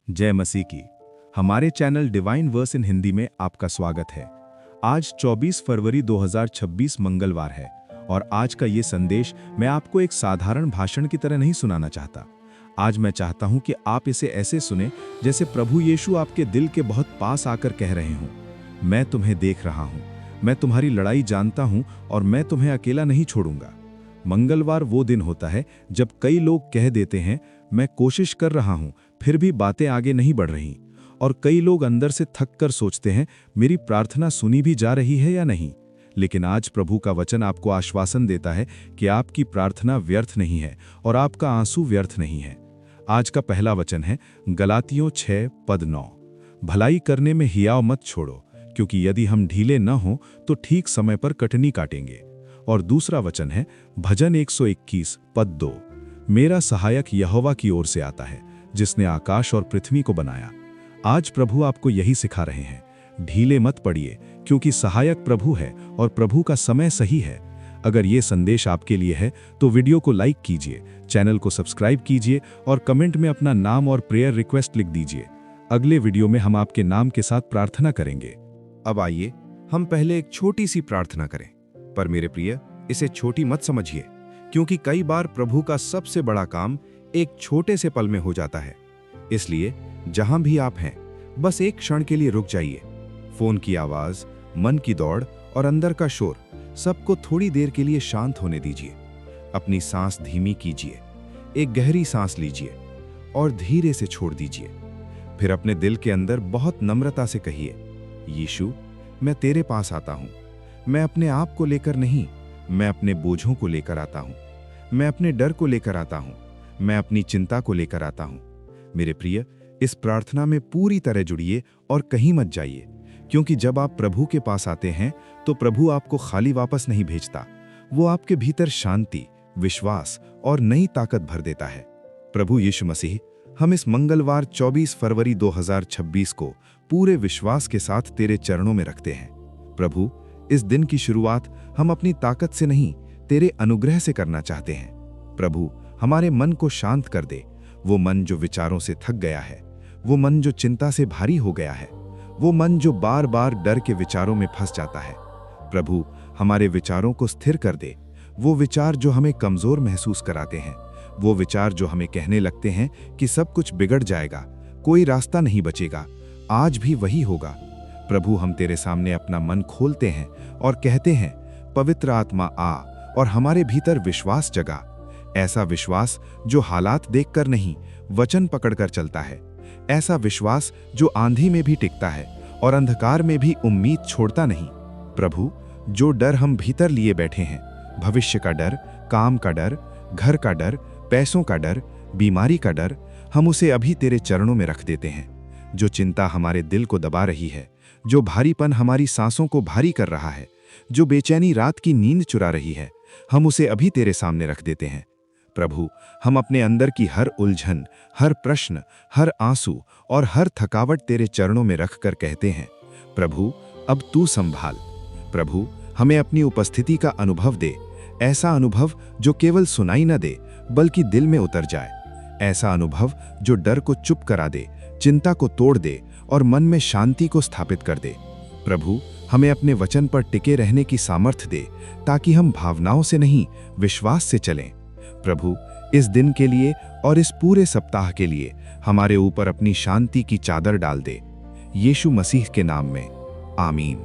जय मसीह की। हमारे चैनल डिवाइन वर्स इन हिंदी में आपका स्वागत है। आज 24 फरवरी 2026 मंगलवार है और आज का ये संदेश मैं आपको एक साधारण भाषण की तरह नहीं सुनाना चाहता। आज मैं चाहता हूं कि आप इसे ऐसे सुने जैसे प्रभु यीशु आपके दिल के बहुत पास आकर कह रहे हों, मैं तुम्हें देख रहा हूं, मैं तुम्हारी लड़ाई जानता हूं और मैं तुम्हें अकेला नहीं छोड़ूंगा। मंगलवार वो दिन होता है जब कई लोग कह देते हैं, मैं कोशिश कर रहा हूं फिर भी बातें आगे नहीं बढ़ रही, और कई लोग अंदर से थक कर सोचते हैं, मेरी प्रार्थना सुनी भी जा रही है या नहीं। लेकिन आज प्रभु का वचन आपको आश्वासन देता है कि आपकी प्रार्थना व्यर्थ नहीं है और आपका आंसू व्यर्थ नहीं है। आज का पहला वचन है गलातियों 6:9। भलाई करने में हियाव मत छोड़ो, क्योंकि यदि हम ढीले न हों तो ठीक समय पर कटनी काटेंगे। और दूसरा वचन है भजन 121:2। मेरा सहायक यहोवा की ओर से आता है, जिसने आकाश और पृथ्वी को बनाया। आज प्रभु आपको यही सिखा रहे हैं, ढीले मत पड़िए, क्योंकि सहायक प्रभु है और प्रभु का समय सही है। अगर ये संदेश आपके लिए है तो वीडियो को लाइक कीजिए, चैनल को सब्सक्राइब कीजिए और कमेंट में अपना नाम और प्रेयर रिक्वेस्ट लिख दीजिए। अगले वीडियो में हम आपके नाम के साथ प्रार्थना करेंगे। अब आइए हम पहले एक छोटी सी प्रार्थना करें। पर मेरे प्रिय, इसे छोटी मत समझिए, क्योंकि कई बार प्रभु का सबसे बड़ा काम एक छोटे से पल में हो जाता है। इसलिए जहां भी आप हैं, बस एक क्षण के लिए रुक जाइए। फोन की आवाज, मन की दौड़ और अंदर का शोर, सबको थोड़ी देर के लिए शांत होने दीजिए। अपनी सांस धीमी कीजिए, एक गहरी सांस लीजिए और धीरे से छोड़ दीजिए। फिर अपने दिल के अंदर बहुत नम्रता से कहिए, यीशु, मैं तेरे पास आता हूं। मैं अपने आप को लेकर नहीं, मैं अपने बोझों को लेकर आता हूं। मैं अपने डर को लेकर आता हूं, मैं अपनी चिंता को लेकर आता हूं। मेरे प्रिय, इस प्रार्थना में पूरी तरह जुड़िए और कहीं मत जाइए, क्योंकि जब आप प्रभु के पास आते हैं तो प्रभु आपको खाली वापस नहीं भेजता। वो आपके भीतर शांति, विश्वास और नई ताकत भर देता है। प्रभु यीशु मसीह, हम इस मंगलवार 24 फरवरी 2026 को पूरे विश्वास के साथ तेरे चरणों में रखते हैं। प्रभु, इस दिन की शुरुआत हम अपनी ताकत से नहीं, तेरे अनुग्रह से करना चाहते हैं। प्रभु, हमारे मन को शांत कर दे, वो मन जो विचारों से थक गया है, वो मन जो चिंता से भारी हो गया है, वो मन जो बार बार डर के विचारों में फंस जाता है। प्रभु, हमारे विचारों को स्थिर कर दे। वो विचार जो हमें कमजोर महसूस कराते हैं, वो विचार जो हमें कहने लगते हैं कि सब कुछ बिगड़ जाएगा, कोई रास्ता नहीं बचेगा, आज भी वही होगा। प्रभु, हम तेरे सामने अपना मन खोलते हैं और कहते हैं, पवित्र आत्मा आ और हमारे भीतर विश्वास जगा। ऐसा विश्वास जो हालात देखकर नहीं, वचन पकड़कर चलता है। ऐसा विश्वास जो आंधी में भी टिकता है और अंधकार में भी उम्मीद छोड़ता नहीं। प्रभु, जो डर हम भीतर लिए बैठे हैं, भविष्य का डर, काम का डर, घर का डर, पैसों का डर, बीमारी का डर, हम उसे अभी तेरे चरणों में रख देते हैं। जो चिंता हमारे दिल को दबा रही है, जो भारीपन हमारी सांसों को भारी कर रहा है, जो बेचैनी रात की नींद चुरा रही है, हम उसे अभी तेरे सामने रख देते हैं। प्रभु, हम अपने अंदर की हर उलझन, हर प्रश्न, हर आंसू और हर थकावट तेरे चरणों में रखकर कहते हैं, प्रभु, अब तू संभाल। प्रभु, हमें अपनी उपस्थिति का अनुभव दे, ऐसा अनुभव जो केवल सुनाई न दे बल्कि दिल में उतर जाए। ऐसा अनुभव जो डर को चुप करा दे, चिंता को तोड़ दे और मन में शांति को स्थापित कर दे। प्रभु, हमें अपने वचन पर टिके रहने की सामर्थ्य दे, ताकि हम भावनाओं से नहीं, विश्वास से चलें। प्रभु, इस दिन के लिए और इस पूरे सप्ताह के लिए हमारे ऊपर अपनी शांति की चादर डाल दे, यीशु मसीह के नाम में, आमीन।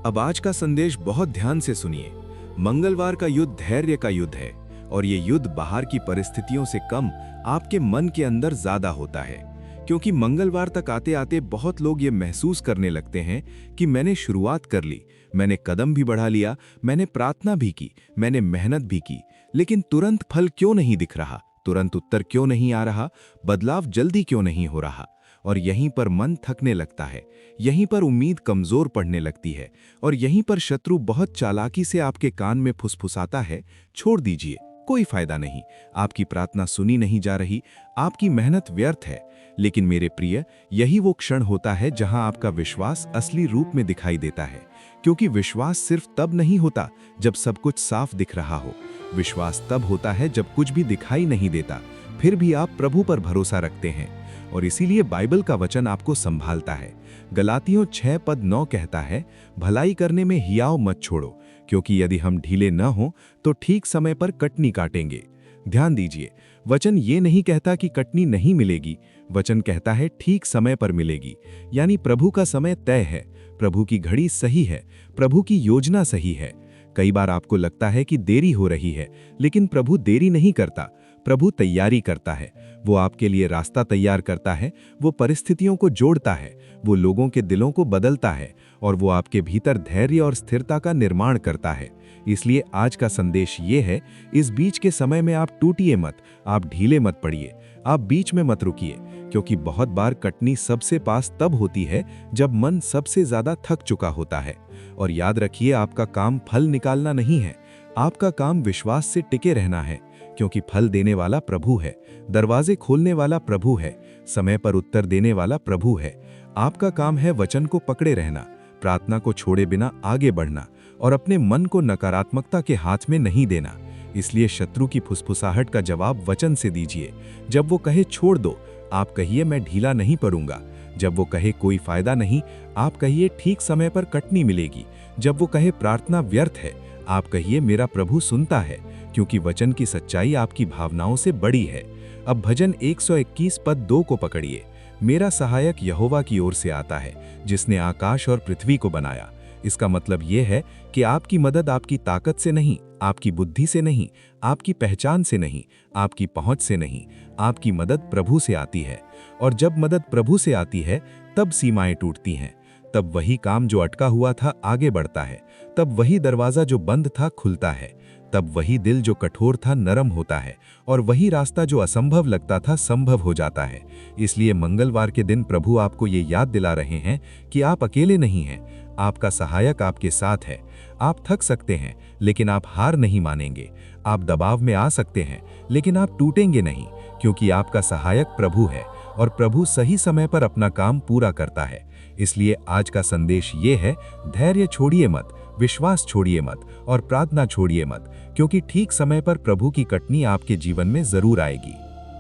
अब आज का संदेश बहुत ध्यान से सुनिए। मंगलवार का युद्ध धैर्य का युद्ध है, और ये युद्ध बाहर की परिस्थितियों से कम आपके मन के अंदर ज्यादा होता है। क्योंकि मंगलवार तक आते आते बहुत लोग ये महसूस करने लगते हैं कि मैंने शुरुआत कर ली, मैंने कदम भी बढ़ा लिया, मैंने प्रार्थना भी की, मैंने मेहनत भी की, लेकिन तुरंत फल क्यों नहीं दिख रहा, तुरंत उत्तर क्यों नहीं आ रहा, बदलाव जल्दी क्यों नहीं हो रहा। और यहीं पर मन थकने लगता है, यहीं पर उम्मीद कमजोर पड़ने लगती है, और यहीं पर शत्रु बहुत चालाकी से आपके कान में फुसफुसाता है, छोड़ दीजिए, कोई फायदा नहीं, आपकी प्रार्थना सुनी नहीं जा रही, आपकी मेहनत व्यर्थ है। लेकिन मेरे प्रिय, यही वो क्षण होता है जहां आपका विश्वास असली रूप में दिखाई देता है। क्योंकि विश्वास सिर्फ तब नहीं होता जब सब कुछ साफ दिख रहा हो। विश्वास तब होता है जब कुछ भी दिखाई नहीं देता, फिर भी आप प्रभु पर भरोसा रखते हैं। और इसीलिए बाइबल का वचन आपको संभालता है। गलातियों 6:9 कहता है, भलाई करने में हियाव मत छोड़ो, क्योंकि यदि हम ढीले न हों तो ठीक समय पर कटनी काटेंगे। ध्यान दीजिए, वचन ये नहीं कहता कि कटनी नहीं मिलेगी, वचन कहता है ठीक समय पर मिलेगी। यानी प्रभु का समय तय है, प्रभु की घड़ी सही है, प्रभु की योजना सही है। कई बार आपको लगता है कि देरी हो रही है, लेकिन प्रभु देरी नहीं करता, प्रभु तैयारी करता है। वो आपके लिए रास्ता तैयार करता है, वो परिस्थितियों को जोड़ता है, वो लोगों के दिलों को बदलता है और वो आपके भीतर धैर्य और स्थिरता का निर्माण करता है। इसलिए आज का संदेश ये है, इस बीच के समय में आप टूटिए मत, आप ढीले मत पड़िए, आप बीच में मत रुकिए, क्योंकि बहुत बार कटनी सबसे पास तब होती है जब मन सबसे ज्यादा थक चुका होता है। और याद रखिए, आपका काम फल निकालना नहीं है, आपका काम विश्वास से टिके रहना है, क्योंकि फल देने वाला प्रभु है, दरवाजे खोलने वाला प्रभु है, समय पर उत्तर देने वाला प्रभु है। आपका काम है वचन को पकड़े रहना, प्रार्थना को छोड़े बिना आगे बढ़ना और अपने मन को नकारात्मकता के हाथ में नहीं देना। इसलिए शत्रु की फुसफुसाहट का जवाब वचन से दीजिए। जब वो कहे छोड़ दो, आप कहिए मैं ढीला नहीं पड़ूंगा। जब वो कहे कोई फायदा नहीं, आप कहिए ठीक समय पर कटनी मिलेगी। जब वो कहे प्रार्थना व्यर्थ है, आप कहिए मेरा प्रभु सुनता है, क्योंकि वचन की सच्चाई आपकी भावनाओं से बड़ी है। अब भजन 121:2 को पकड़िए। मेरा सहायक यहोवा की ओर से आता है, जिसने आकाश और पृथ्वी को बनाया। इसका मतलब यह है कि आपकी मदद आपकी ताकत से नहीं, आपकी बुद्धि से नहीं, आपकी पहचान से नहीं, आपकी पहुंच से नहीं, आपकी मदद प्रभु से आती है। और जब मदद प्रभु से आती है, तब सीमाएं टूटती हैं, तब वही काम जो अटका हुआ था आगे बढ़ता है, तब वही दरवाजा जो बंद था खुलता है, तब वही दिल जो कठोर था नरम होता है, और वही रास्ता जो असंभव लगता था संभव हो जाता है। इसलिए मंगलवार के दिन प्रभु आपको ये याद दिला रहे हैं कि आप अकेले नहीं हैं, आपका सहायक आपके साथ है। आप थक सकते हैं, लेकिन आप हार नहीं मानेंगे। आप दबाव में आ सकते हैं, लेकिन आप टूटेंगे नहीं, क्योंकि आपका सहायक प्रभु है और प्रभु सही समय पर अपना काम पूरा करता है। इसलिए आज का संदेश ये है, धैर्य छोड़िए मत, विश्वास छोड़िए मत और प्रार्थना छोड़िए मत, क्योंकि ठीक समय पर प्रभु की कटनी आपके जीवन में जरूर आएगी।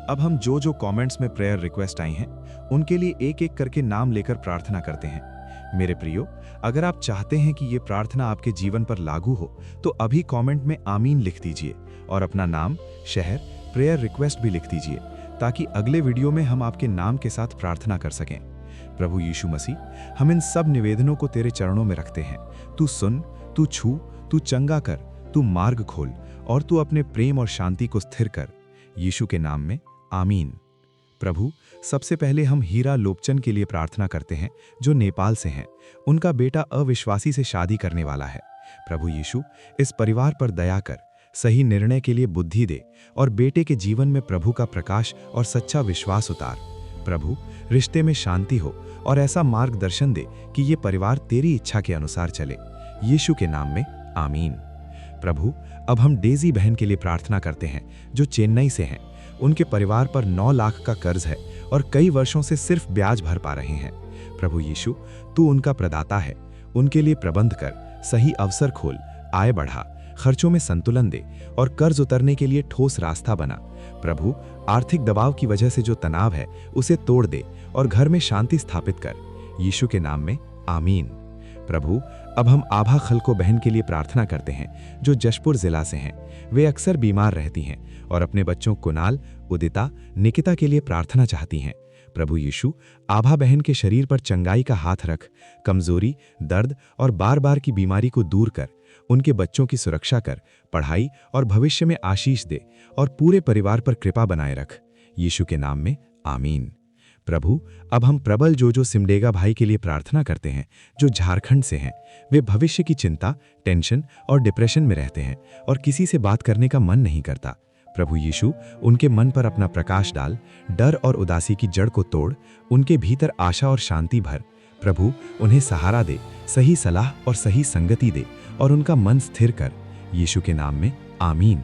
अब हम जो कमेंट्स में प्रेयर रिक्वेस्ट आई हैं, उनके लिए एक एक करके नाम लेकर प्रार्थना करते हैं। मेरे प्रियो, अगर आप चाहते हैं कि ये प्रार्थना आपके जीवन पर लागू हो, तो अभी कमेंट में आमीन लिख दीजिए और अपना नाम, शहर, प्रेयर रिक्वेस्ट भी लिख दीजिए, ताकि अगले वीडियो में हम आपके नाम के साथ प्रार्थना कर सकें। प्रभु यीशु मसीह, हम इन सब निवेदनों को तेरे चरणों में रखते हैं। तू सुन, तू छू, तू चंगा कर, तू मार्ग खोल और तू अपने प्रेम और शांति को स्थिर कर। यीशु के नाम में आमीन। प्रभु, सबसे पहले हम हीरा लोपचन के लिए प्रार्थना करते हैं, जो नेपाल से हैं। उनका बेटा अविश्वासी से शादी करने वाला है। प्रभु यीशु, इस परिवार पर दया कर, सही निर्णय के लिए बुद्धि दे और बेटे के जीवन में प्रभु का प्रकाश और सच्चा विश्वास उतार। प्रभु, रिश्ते में शांति हो और ऐसा मार्गदर्शन दे कि ये परिवार तेरी इच्छा के अनुसार चले। यीशु के नाम में आमीन। प्रभु, अब हम डेजी बहन के लिए प्रार्थना करते हैं, जो चेन्नई से हैं। उनके परिवार पर 9 लाख का कर्ज है और कई वर्षों से सिर्फ ब्याज भर पा रहे हैं। प्रभु यीशु, तू उनका प्रदाता है, उनके लिए प्रबंध कर, सही अवसर खोल, आय बढ़ा, खर्चों में संतुलन दे और कर्ज उतरने के लिए ठोस रास्ता बना। प्रभु, आर्थिक दबाव की वजह से जो तनाव है उसे तोड़ दे और घर में शांति स्थापित कर। यीशु के नाम में आमीन। प्रभु, अब हम आभा खलको बहन के लिए प्रार्थना करते हैं, जो जशपुर जिला से हैं। वे अक्सर बीमार रहती हैं और अपने बच्चों कुणाल, उदिता, निकिता के लिए प्रार्थना चाहती हैं। प्रभु यीशु, आभा बहन के शरीर पर चंगाई का हाथ रख, कमजोरी, दर्द और बार बार की बीमारी को दूर कर, उनके बच्चों की सुरक्षा कर, पढ़ाई और भविष्य में आशीष दे और पूरे परिवार पर कृपा बनाए रख। यीशु के नाम में आमीन। प्रभु, अब हम प्रबल जोजो सिमडेगा भाई के लिए प्रार्थना करते हैं, जो झारखंड से हैं। वे भविष्य की चिंता, टेंशन और डिप्रेशन में रहते हैं और किसी से बात करने का मन नहीं करता। प्रभु यीशु, उनके मन पर अपना प्रकाश डाल, डर और उदासी की जड़ को तोड़, उनके भीतर आशा और शांति भर। प्रभु, उन्हें सहारा दे, सही सलाह और सही संगति दे और उनका मन स्थिर कर। यीशु के नाम में आमीन।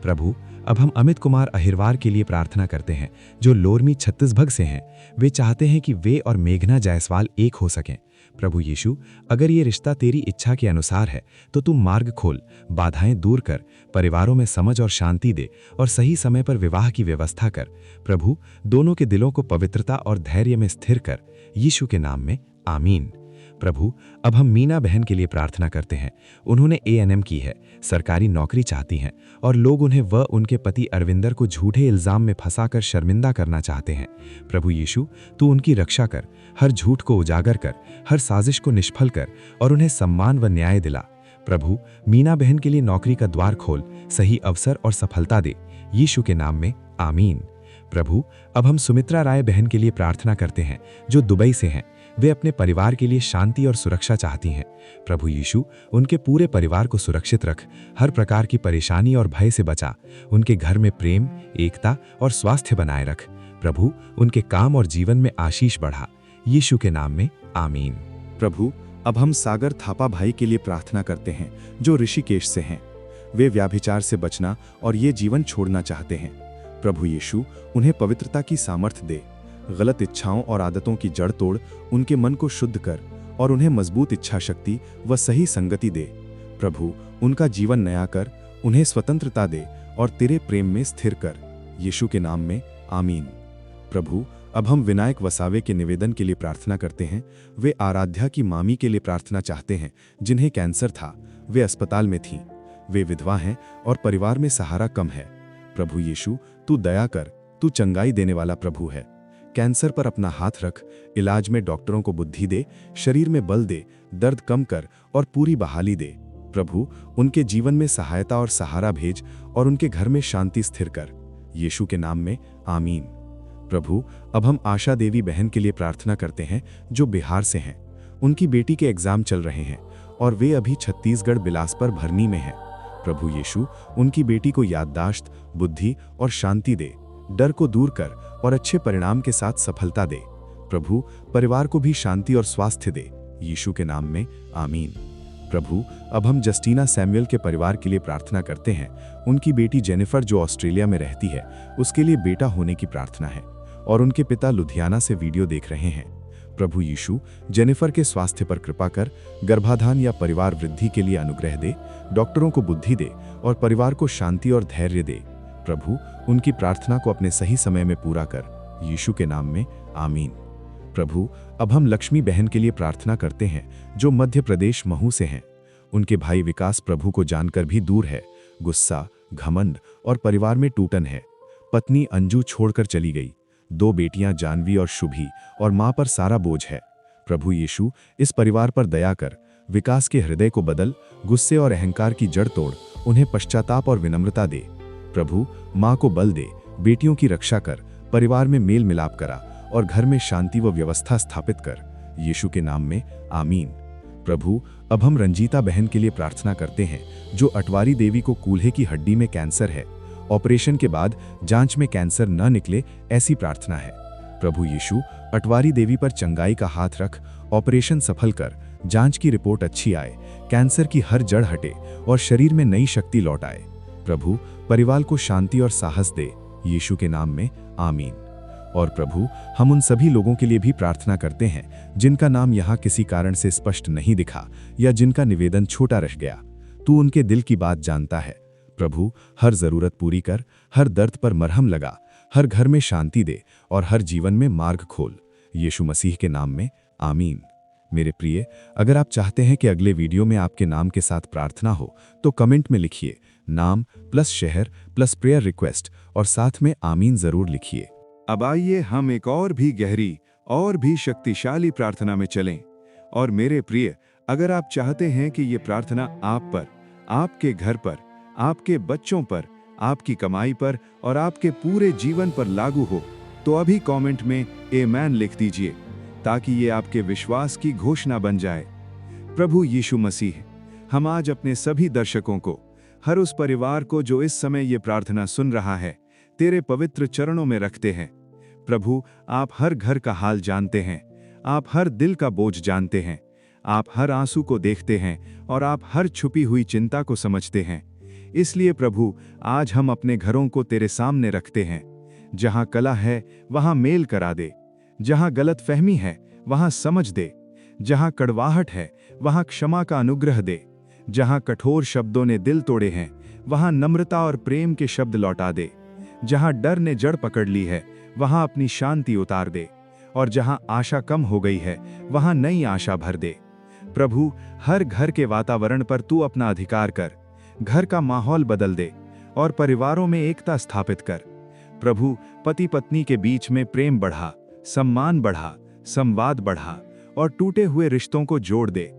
प्रभु, अब हम अमित कुमार अहिरवार के लिए प्रार्थना करते हैं, जो लोरमी छत्तीसगढ़ से हैं। वे चाहते हैं कि वे और मेघना जायसवाल एक हो सकें। प्रभु यीशु, अगर ये रिश्ता तेरी इच्छा के अनुसार है तो तू मार्ग खोल, बाधाएं दूर कर, परिवारों में समझ और शांति दे और सही समय पर विवाह की व्यवस्था कर। प्रभु, दोनों के दिलों को पवित्रता और धैर्य में स्थिर कर। यीशु के नाम में आमीन। प्रभु, अब हम मीना बहन के लिए प्रार्थना करते हैं। उन्होंने ANM की है, सरकारी नौकरी चाहती हैं और लोग उन्हें व उनके पति अरविंदर को झूठे इल्जाम में फंसाकर शर्मिंदा करना चाहते हैं। प्रभु यीशु, तू उनकी रक्षा कर, हर झूठ को उजागर कर, हर साजिश को निष्फल कर और उन्हें सम्मान व न्याय दिला। प्रभु, मीना बहन के लिए नौकरी का द्वार खोल, सही अवसर और सफलता दे। यीशु के नाम में आमीन। प्रभु, अब हम सुमित्रा राय बहन के लिए प्रार्थना करते हैं, जो दुबई से हैं। वे अपने परिवार के लिए शांति और सुरक्षा चाहती हैं। प्रभु यीशु, उनके पूरे परिवार को सुरक्षित रख, हर प्रकार की परेशानी और भय से बचा। उनके घर में प्रेम, एकता और स्वास्थ्य बनाए रख। प्रभु, उनके काम और जीवन में आशीष बढ़ा। यीशु के नाम में आमीन। प्रभु, अब हम सागर थापा भाई के लिए प्रार्थना करते हैं, जो ऋषिकेश से हैं। वे व्याभिचार से बचना और ये जीवन छोड़ना चाहते हैं। प्रभु यीशु, उन्हें पवित्रता की सामर्थ्य दे, गलत इच्छाओं और आदतों की जड़ तोड़, उनके मन को शुद्ध कर और उन्हें मजबूत इच्छा शक्ति व सही संगति दे। प्रभु, उनका जीवन नया कर, उन्हें स्वतंत्रता दे और तेरे प्रेम में स्थिर कर। यीशु के नाम में आमीन। प्रभु, अब हम विनायक वसावे के निवेदन के लिए प्रार्थना करते हैं। वे आराध्या की मामी के लिए प्रार्थना चाहते हैं, जिन्हें कैंसर था। वे अस्पताल में थीं। वे विधवा हैं और परिवार में सहारा कम है। प्रभु यीशु, तू दया कर, तू चंगाई देने वाला प्रभु है। कैंसर पर अपना हाथ रख, इलाज में डॉक्टरों को बुद्धि दे, शरीर में बल दे, दर्द कम कर और पूरी बहाली दे। प्रभु, उनके जीवन में सहायता और सहारा भेज और उनके घर में शांति स्थिर कर। यीशु के नाम में आमीन। प्रभु, अब हम आशा देवी बहन के लिए प्रार्थना करते हैं, जो बिहार से हैं। उनकी बेटी के एग्जाम चल रहे हैं और वे अभी छत्तीसगढ़ बिलासपुर भरनी में हैं। प्रभु यीशु, उनकी बेटी को याददाश्त, बुद्धि और शांति दे, डर को दूर कर और अच्छे परिणाम के साथ सफलता दे। प्रभु, परिवार को भी शांति और स्वास्थ्य दे। यीशु के नाम में आमीन। प्रभु, अब हम जस्टीना सैमुअल के परिवार के लिए प्रार्थना करते हैं। उनकी बेटी जेनिफर, जो ऑस्ट्रेलिया में रहती है, उसके लिए बेटा होने की प्रार्थना है और उनके पिता लुधियाना से वीडियो देख रहे हैं। प्रभु यीशु, जेनिफर के स्वास्थ्य पर कृपा कर, गर्भाधान या परिवार वृद्धि के लिए अनुग्रह दे, डॉक्टरों को बुद्धि दे और परिवार को शांति और धैर्य दे। प्रभु, उनकी प्रार्थना को अपने सही समय में पूरा कर। यीशु के नाम में आमीन। प्रभु, अब हम लक्ष्मी बहन के लिए प्रार्थना करते हैं, जो मध्य प्रदेश महू से हैं। उनके भाई विकास प्रभु को जानकर भी दूर है, गुस्सा, घमंड और परिवार में टूटन है। पत्नी अंजू छोड़कर चली गई। 2 बेटियां जानवी और शुभी और मां पर सारा बोझ है। प्रभु यीशु, इस परिवार पर दया कर, विकास के हृदय को बदल, गुस्से और अहंकार की जड़ तोड़, उन्हें पश्चाताप और विनम्रता दे। प्रभु, मां को बल दे, बेटियों की रक्षा कर, परिवार में मेल मिलाप करा और घर में शांति व व्यवस्था स्थापित कर। यीशु के नाम में आमीन। प्रभु, अब हम रंजीता बहन के लिए प्रार्थना करते हैं, जो अटवारी देवी को कूल्हे की हड्डी में कैंसर है। ऑपरेशन के बाद जांच में कैंसर न निकले, ऐसी प्रार्थना है। प्रभु यीशु, अटवारी देवी पर चंगाई का हाथ रख, ऑपरेशन सफल कर, जांच की रिपोर्ट अच्छी आए, कैंसर की हर जड़ हटे और शरीर में नई शक्ति लौट आए। प्रभु, परिवार को शांति और साहस दे। यीशु के नाम में आमीन। और प्रभु, हम उन सभी लोगों के लिए भी प्रार्थना करते हैं, जिनका नाम यहाँ किसी कारण से स्पष्ट नहीं दिखा या जिनका निवेदन छोटा रह गया। तू उनके दिल की बात जानता है। प्रभु, हर जरूरत पूरी कर, हर दर्द पर मरहम लगा, हर घर में शांति दे और हर जीवन में मार्ग खोल। यीशु मसीह के नाम में आमीन। मेरे प्रिय, अगर आप चाहते हैं कि अगले वीडियो में आपके नाम के साथ प्रार्थना हो, तो कमेंट में लिखिए नाम प्लस शहर प्लस प्रेयर रिक्वेस्ट और साथ में आमीन जरूर लिखिए। अब आइए हम एक और भी गहरी और भी शक्तिशाली प्रार्थना में चलें। और मेरे प्रिय, अगर आप चाहते हैं कि ये प्रार्थना आप पर, आपके घर पर, आपके बच्चों पर, आपकी कमाई पर और आपके पूरे जीवन पर लागू हो, तो अभी कमेंट में आमीन लिख दीजिए, ताकि ये आपके विश्वास की घोषणा बन जाए। प्रभु यीशु मसीह, हम आज अपने सभी दर्शकों को, हर उस परिवार को जो इस समय ये प्रार्थना सुन रहा है, तेरे पवित्र चरणों में रखते हैं। प्रभु, आप हर घर का हाल जानते हैं, आप हर दिल का बोझ जानते हैं, आप हर आंसू को देखते हैं और आप हर छुपी हुई चिंता को समझते हैं। इसलिए प्रभु, आज हम अपने घरों को तेरे सामने रखते हैं। जहां कला है वहां मेल करा दे, जहां गलतफहमी है वहां समझ दे, जहां कड़वाहट है वहां क्षमा का अनुग्रह दे, जहां कठोर शब्दों ने दिल तोड़े हैं वहां नम्रता और प्रेम के शब्द लौटा दे, जहां डर ने जड़ पकड़ ली है वहां अपनी शांति उतार दे, और जहां आशा कम हो गई है वहां नई आशा भर दे। प्रभु, हर घर के वातावरण पर तू अपना अधिकार कर, घर का माहौल बदल दे और परिवारों में एकता स्थापित कर। प्रभु, पति पत्नी के बीच में प्रेम बढ़ा, सम्मान बढ़ा, संवाद बढ़ा और टूटे हुए रिश्तों को जोड़ दे।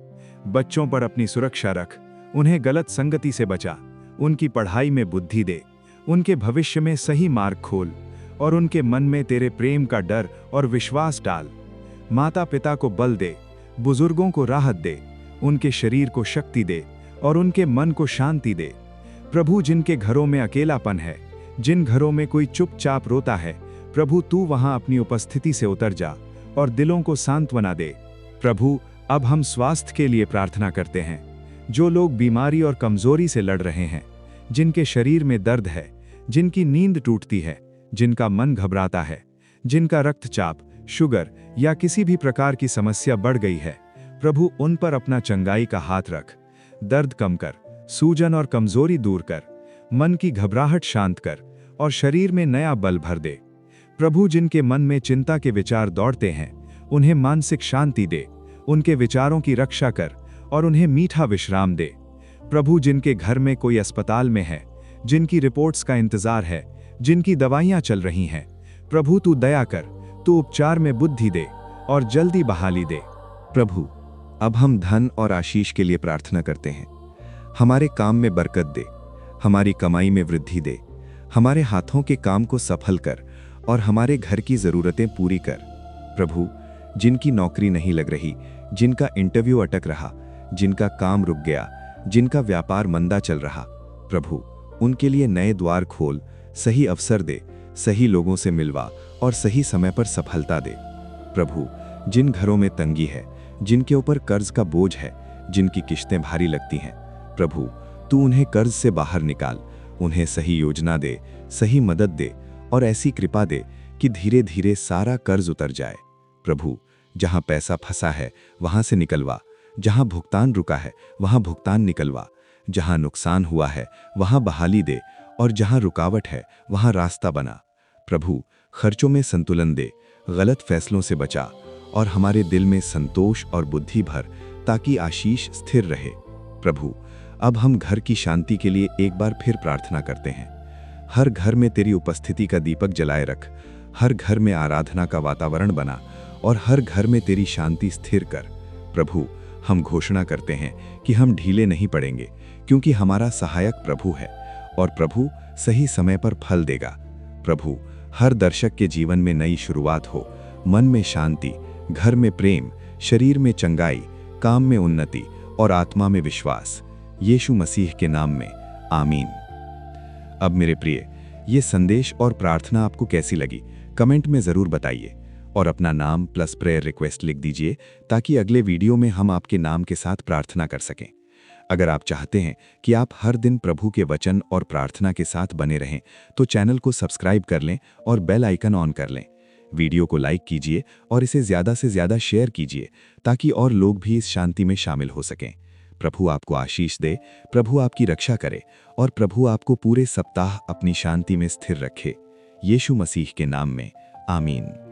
बच्चों पर अपनी सुरक्षा रख, उन्हें गलत संगति से बचा, उनकी पढ़ाई में बुद्धि दे, उनके भविष्य में सही मार्ग खोल और उनके मन में तेरे प्रेम का डर और विश्वास डाल। माता पिता को बल दे, बुजुर्गों को राहत दे, उनके शरीर को शक्ति दे और उनके मन को शांति दे। प्रभु, जिनके घरों में अकेलापन है, जिन घरों में कोई चुपचाप रोता है, प्रभु तू वहां अपनी उपस्थिति से उतर जा और दिलों को सांत्वना दे। प्रभु, अब हम स्वास्थ्य के लिए प्रार्थना करते हैं। जो लोग बीमारी और कमजोरी से लड़ रहे हैं, जिनके शरीर में दर्द है, जिनकी नींद टूटती है, जिनका मन घबराता है, जिनका रक्तचाप, शुगर या किसी भी प्रकार की समस्या बढ़ गई है, प्रभु उन पर अपना चंगाई का हाथ रख। दर्द कम कर, सूजन और कमजोरी दूर कर, मन की घबराहट शांत कर और शरीर में नया बल भर दे। प्रभु, जिनके मन में चिंता के विचार दौड़ते हैं, उन्हें मानसिक शांति दे, उनके विचारों की रक्षा कर और उन्हें मीठा विश्राम दे। प्रभु, जिनके घर में कोई अस्पताल में है, जिनकी रिपोर्ट्स का इंतजार है, जिनकी दवाइयां चल रही हैं, प्रभु तू दया कर, तू उपचार में बुद्धि दे और जल्दी बहाली दे। प्रभु, अब हम धन और आशीष के लिए प्रार्थना करते हैं। हमारे काम में बरकत दे, हमारी कमाई में वृद्धि दे, हमारे हाथों के काम को सफल कर और हमारे घर की जरूरतें पूरी कर। प्रभु, जिनकी नौकरी नहीं लग रही, जिनका इंटरव्यू अटक रहा, जिनका काम रुक गया, जिनका व्यापार मंदा चल रहा, प्रभु उनके लिए नए द्वार खोल, सही अवसर दे, सही लोगों से मिलवा और सही समय पर सफलता दे। प्रभु, जिन घरों में तंगी है, जिनके ऊपर कर्ज का बोझ है, जिनकी किश्तें भारी लगती हैं, प्रभु तू उन्हें कर्ज से बाहर निकाल, उन्हें सही योजना दे, सही मदद दे और ऐसी कृपा दे कि धीरे धीरे सारा कर्ज उतर जाए। प्रभु, जहां पैसा फंसा है वहां से निकलवा, जहां भुगतान रुका है वहां भुगतान निकलवा, जहां नुकसान हुआ है वहां बहाली दे और जहां रुकावट है वहां रास्ता बना। प्रभु, खर्चों में संतुलन दे, गलत फैसलों से बचा और हमारे दिल में संतोष और बुद्धि भर, ताकि आशीष स्थिर रहे। प्रभु, अब हम घर की शांति के लिए एक बार फिर प्रार्थना करते हैं। हर घर में तेरी उपस्थिति का दीपक जलाए रख, हर घर में आराधना का वातावरण बना और हर घर में तेरी शांति स्थिर कर। प्रभु, हम घोषणा करते हैं कि हम ढीले नहीं पड़ेंगे, क्योंकि हमारा सहायक प्रभु है और प्रभु सही समय पर फल देगा। प्रभु, हर दर्शक के जीवन में नई शुरुआत हो, मन में शांति, घर में प्रेम, शरीर में चंगाई, काम में उन्नति और आत्मा में विश्वास। यीशु मसीह के नाम में आमीन। अब मेरे प्रिय, ये संदेश और प्रार्थना आपको कैसी लगी कमेंट में ज़रूर बताइए और अपना नाम प्लस प्रेयर रिक्वेस्ट लिख दीजिए, ताकि अगले वीडियो में हम आपके नाम के साथ प्रार्थना कर सकें। अगर आप चाहते हैं कि आप हर दिन प्रभु के वचन और प्रार्थना के साथ बने रहें, तो चैनल को सब्सक्राइब कर लें और बेल आइकन ऑन कर लें। वीडियो को लाइक कीजिए और इसे ज़्यादा से ज़्यादा शेयर कीजिए, ताकि और लोग भी इस शांति में शामिल हो सकें। प्रभु आपको आशीष दे, प्रभु आपकी रक्षा करे और प्रभु आपको पूरे सप्ताह अपनी शांति में स्थिर रखे। यीशु मसीह के नाम में आमीन।